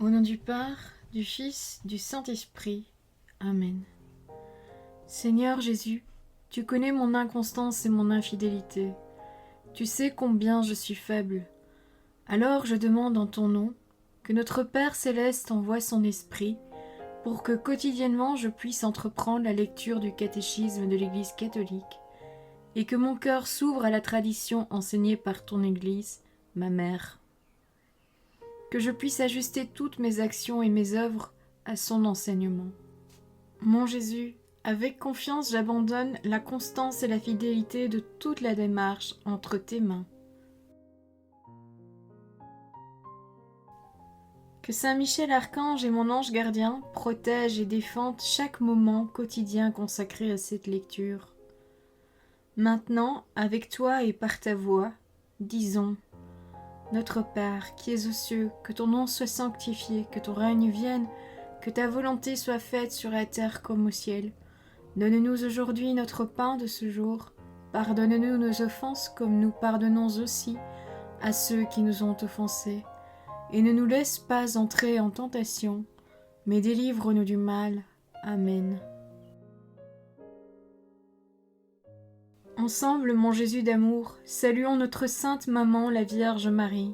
Au nom du Père, du Fils, du Saint-Esprit. Amen. Seigneur Jésus, tu connais mon inconstance et mon infidélité. Tu sais combien je suis faible. Alors je demande en ton nom que notre Père céleste envoie son Esprit pour que quotidiennement je puisse entreprendre la lecture du catéchisme de l'Église catholique et que mon cœur s'ouvre à la tradition enseignée par ton Église, ma mère. Que je puisse ajuster toutes mes actions et mes œuvres à son enseignement. Mon Jésus, avec confiance j'abandonne la constance et la fidélité de toute la démarche entre tes mains. Que Saint Michel Archange et mon ange gardien protègent et défendent chaque moment quotidien consacré à cette lecture. Maintenant, avec toi et par ta voix, disons: Notre Père, qui es aux cieux, que ton nom soit sanctifié, que ton règne vienne, que ta volonté soit faite sur la terre comme au ciel. Donne-nous aujourd'hui notre pain de ce jour. Pardonne-nous nos offenses comme nous pardonnons aussi à ceux qui nous ont offensés. Et ne nous laisse pas entrer en tentation, mais délivre-nous du mal. Amen. Ensemble, mon Jésus d'amour, saluons notre sainte maman, la Vierge Marie.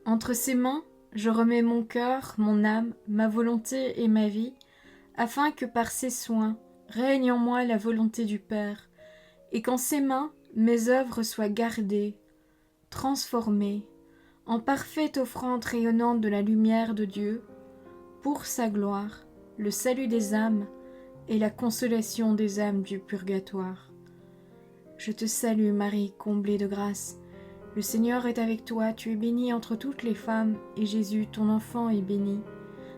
Entre ses mains, je remets mon cœur, mon âme, ma volonté et ma vie, afin que par ses soins règne en moi la volonté du Père, et qu'en ses mains mes œuvres soient gardées, transformées, en parfaite offrande rayonnante de la lumière de Dieu, pour sa gloire, le salut des âmes et la consolation des âmes du purgatoire. Je te salue Marie, comblée de grâce. Le Seigneur est avec toi, tu es bénie entre toutes les femmes, et Jésus, ton enfant, est béni.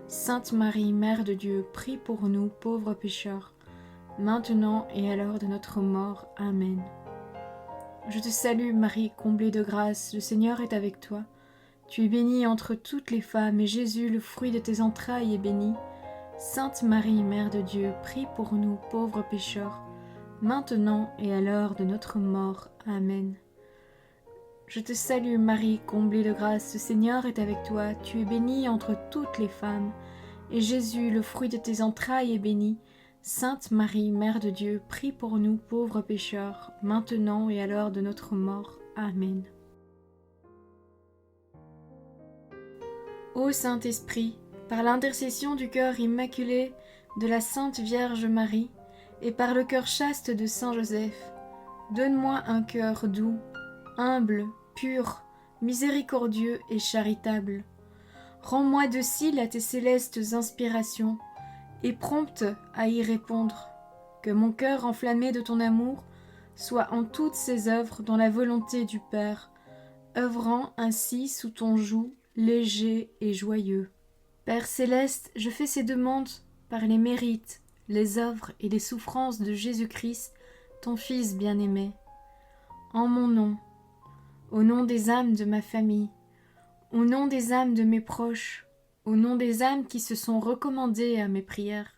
Sainte Marie, Mère de Dieu, prie pour nous, pauvres pécheurs, maintenant et à l'heure de notre mort. Amen. Je te salue Marie, comblée de grâce, le Seigneur est avec toi. Tu es bénie entre toutes les femmes, et Jésus, le fruit de tes entrailles, est béni. Sainte Marie, Mère de Dieu, prie pour nous, pauvres pécheurs, maintenant et à l'heure de notre mort. Amen. Je te salue Marie, comblée de grâce, le Seigneur est avec toi, tu es bénie entre toutes les femmes, et Jésus, le fruit de tes entrailles, est béni. Sainte Marie, Mère de Dieu, prie pour nous pauvres pécheurs, maintenant et à l'heure de notre mort. Amen. Ô Saint-Esprit, par l'intercession du cœur immaculé de la Sainte Vierge Marie, et par le cœur chaste de Saint Joseph, donne-moi un cœur doux, humble, pur, miséricordieux et charitable. Rends-moi docile à tes célestes inspirations et prompte à y répondre. Que mon cœur enflammé de ton amour soit en toutes ses œuvres dans la volonté du Père, œuvrant ainsi sous ton joug léger et joyeux. Père céleste, je fais ces demandes par les mérites, les œuvres et les souffrances de Jésus-Christ, ton Fils bien-aimé. En mon nom, au nom des âmes de ma famille, au nom des âmes de mes proches, au nom des âmes qui se sont recommandées à mes prières,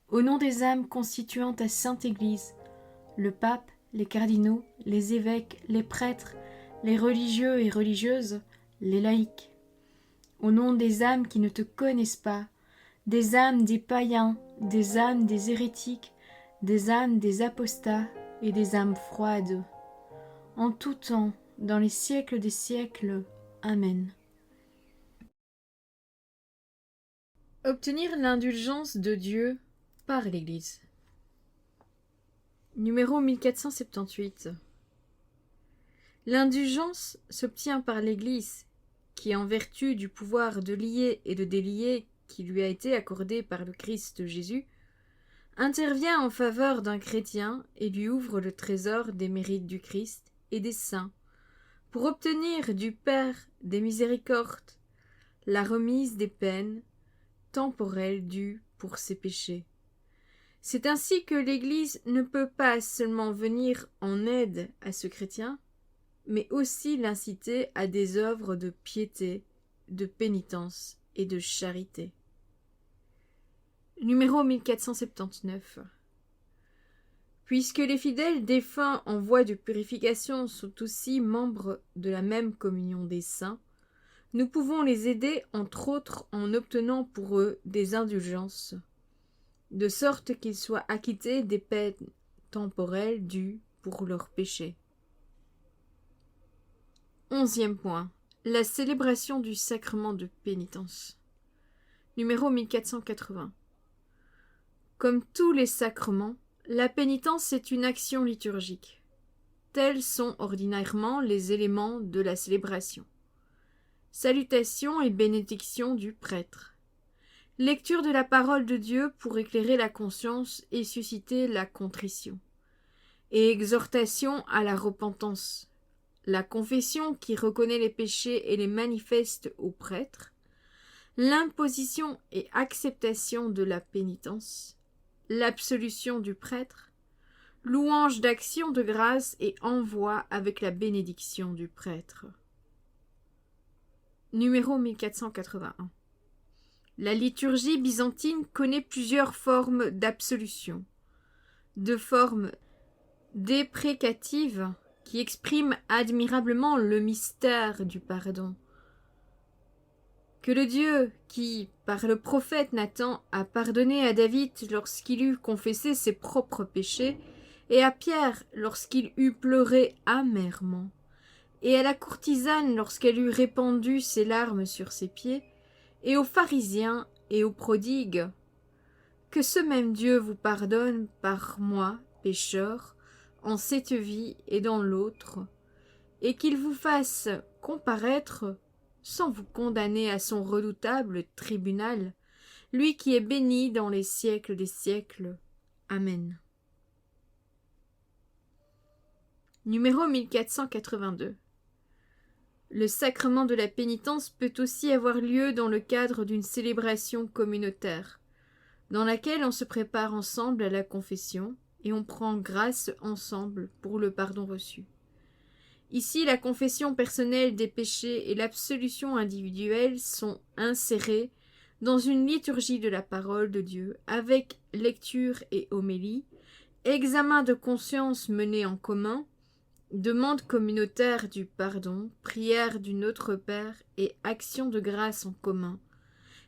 au nom des âmes constituant ta Sainte Église, le pape, les cardinaux, les évêques, les prêtres, les religieux et religieuses, les laïcs, au nom des âmes qui ne te connaissent pas, des âmes des païens, des âmes des hérétiques, des âmes des apostats et des âmes froides, en tout temps, dans les siècles des siècles. Amen. Obtenir l'indulgence de Dieu par l'Église. Numéro 1478. L'indulgence s'obtient par l'Église, qui, en vertu du pouvoir de lier et de délier qui lui a été accordé par le Christ Jésus, intervient en faveur d'un chrétien et lui ouvre le trésor des mérites du Christ et des saints, pour obtenir du Père des miséricordes la remise des peines temporelles dues pour ses péchés. C'est ainsi que l'Église ne peut pas seulement venir en aide à ce chrétien, mais aussi l'inciter à des œuvres de piété, de pénitence et de charité. Numéro 1479. Puisque les fidèles défunts en voie de purification sont aussi membres de la même communion des saints, nous pouvons les aider entre autres en obtenant pour eux des indulgences, de sorte qu'ils soient acquittés des peines temporelles dues pour leurs péchés. 11e point. La célébration du sacrement de pénitence. Numéro 1480. Comme tous les sacrements, la pénitence est une action liturgique. Tels sont ordinairement les éléments de la célébration. Salutation et bénédiction du prêtre. Lecture de la parole de Dieu pour éclairer la conscience et susciter la contrition. Et exhortation à la repentance. La confession qui reconnaît les péchés et les manifeste au prêtre. L'imposition et acceptation de la pénitence. L'absolution du prêtre. Louange d'action de grâce et envoi avec la bénédiction du prêtre. Numéro 1481. La liturgie byzantine connaît plusieurs formes d'absolution. Deux formes déprécatives qui expriment admirablement le mystère du pardon. Que le Dieu qui, par le prophète Nathan, a pardonné à David lorsqu'il eut confessé ses propres péchés, et à Pierre lorsqu'il eut pleuré amèrement, et à la courtisane lorsqu'elle eut répandu ses larmes sur ses pieds, et aux pharisiens et aux prodigues, que ce même Dieu vous pardonne par moi, pécheur, en cette vie et dans l'autre, et qu'il vous fasse comparaître, sans vous condamner à son redoutable tribunal, lui qui est béni dans les siècles des siècles. Amen. Numéro 1482. Le sacrement de la pénitence peut aussi avoir lieu dans le cadre d'une célébration communautaire, dans laquelle on se prépare ensemble à la confession et on prend grâce ensemble pour le pardon reçu. Ici, la confession personnelle des péchés et l'absolution individuelle sont insérées dans une liturgie de la parole de Dieu avec lecture et homélie, examen de conscience mené en commun, demande communautaire du pardon, prière du Notre Père et action de grâce en commun.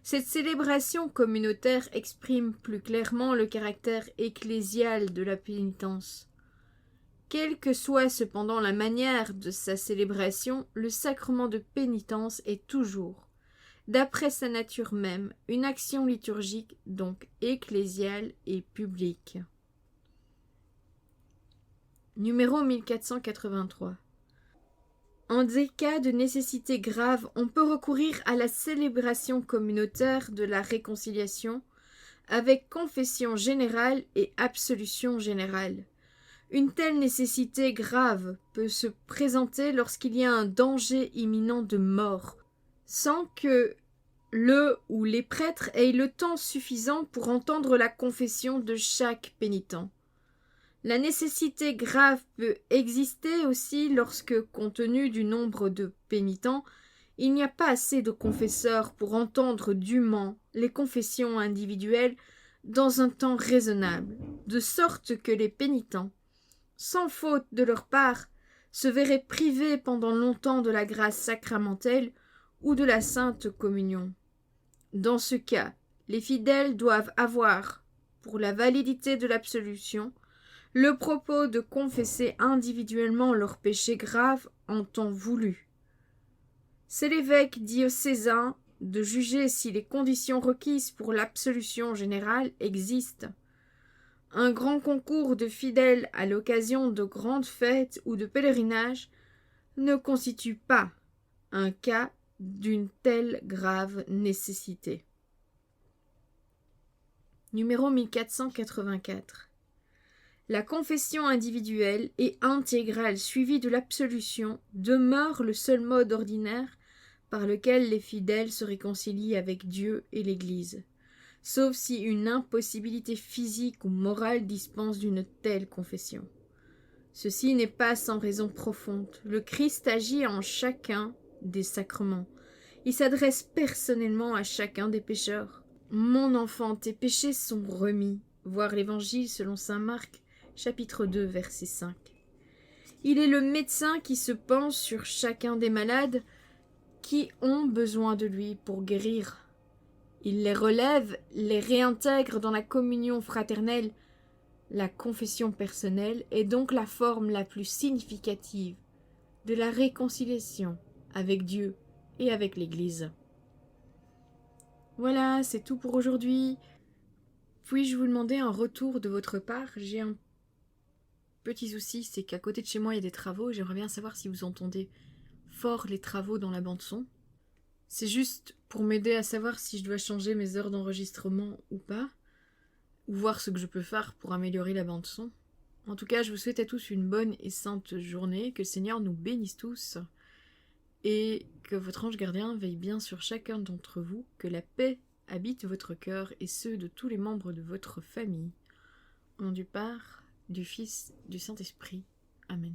Cette célébration communautaire exprime plus clairement le caractère ecclésial de la pénitence. Quelle que soit cependant la manière de sa célébration, le sacrement de pénitence est toujours, d'après sa nature même, une action liturgique, donc ecclésiale et publique. Numéro 1483. En des cas de nécessité grave, on peut recourir à la célébration communautaire de la réconciliation avec confession générale et absolution générale. Une telle nécessité grave peut se présenter lorsqu'il y a un danger imminent de mort, sans que le ou les prêtres aient le temps suffisant pour entendre la confession de chaque pénitent. La nécessité grave peut exister aussi lorsque, compte tenu du nombre de pénitents, il n'y a pas assez de confesseurs pour entendre dûment les confessions individuelles dans un temps raisonnable, de sorte que les pénitents, sans faute de leur part, se verraient privés pendant longtemps de la grâce sacramentelle ou de la sainte communion. Dans ce cas, les fidèles doivent avoir, pour la validité de l'absolution, le propos de confesser individuellement leurs péchés graves en temps voulu. C'est l'évêque diocésain de juger si les conditions requises pour l'absolution générale existent. Un grand concours de fidèles à l'occasion de grandes fêtes ou de pèlerinages ne constitue pas un cas d'une telle grave nécessité. Numéro 1484. La confession individuelle et intégrale suivie de l'absolution demeure le seul mode ordinaire par lequel les fidèles se réconcilient avec Dieu et l'Église, sauf si une impossibilité physique ou morale dispense d'une telle confession. Ceci n'est pas sans raison profonde. Le Christ agit en chacun des sacrements. Il s'adresse personnellement à chacun des pécheurs. « Mon enfant, tes péchés sont remis » voir l'Évangile selon saint Marc, chapitre 2, verset 5. Il est le médecin qui se penche sur chacun des malades qui ont besoin de lui pour guérir. Il les relève, les réintègre dans la communion fraternelle. La confession personnelle est donc la forme la plus significative de la réconciliation avec Dieu et avec l'Église. Voilà, c'est tout pour aujourd'hui. Puis-je vous demander un retour de votre part? J'ai un petit souci, c'est qu'à côté de chez moi il y a des travaux et j'aimerais bien savoir si vous entendez fort les travaux dans la bande-son. C'est juste pour m'aider à savoir si je dois changer mes heures d'enregistrement ou pas, ou voir ce que je peux faire pour améliorer la bande-son. En tout cas, je vous souhaite à tous une bonne et sainte journée, que le Seigneur nous bénisse tous, et que votre ange gardien veille bien sur chacun d'entre vous, que la paix habite votre cœur et ceux de tous les membres de votre famille. Au nom du Père, du Fils, du Saint-Esprit. Amen.